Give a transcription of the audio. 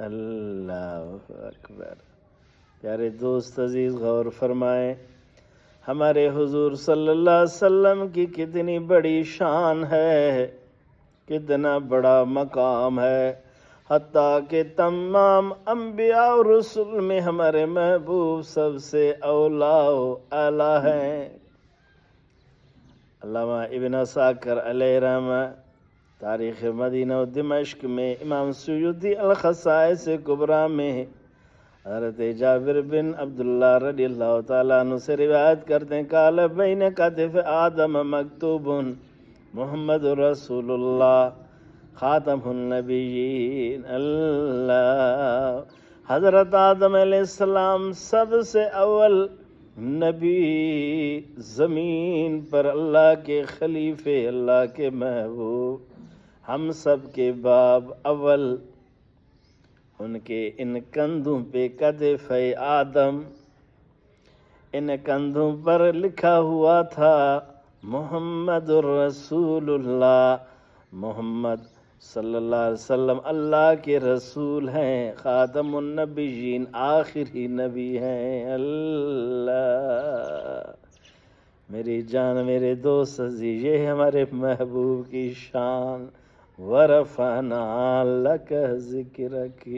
اللہ اکبر۔ پیارے دوست عزیز غور فرمائیں، ہمارے حضور صلی اللہ علیہ وسلم کی کتنی بڑی شان ہے، کتنا بڑا مقام ہے، حتیٰ کہ تمام انبیاء اور رسول میں ہمارے محبوب سب سے اولیٰ و اعلیٰ ہیں۔ علامہ ابن عساکر علیہ رحمہ تاریخ مدینہ و دمشق میں، امام سیوطی الخصائص کبریٰ میں حضرت جابر بن عبداللہ رضی اللہ تعالیٰ عنہ سے روایت کرتے ہیں، قال بین کتف آدم مکتوب محمد رسول اللہ خاتم النبیین۔ اللہ، حضرت آدم علیہ السلام سب سے اول نبی، زمین پر اللہ کے خلیفے، اللہ کے محبوب، ہم سب کے باب اول، ان کے ان کندھوں پہ کتف آدم، ان کندھوں پر لکھا ہوا تھا محمد الرسول اللہ، محمد صلی اللہ علیہ وسلم اللہ کے رسول ہیں، خاتم النبیین، آخری نبی ہیں۔ اللہ، میری جان، میرے دوست عزیز، یہ ہمارے محبوب کی شان، ورفعنا لک ذکرک۔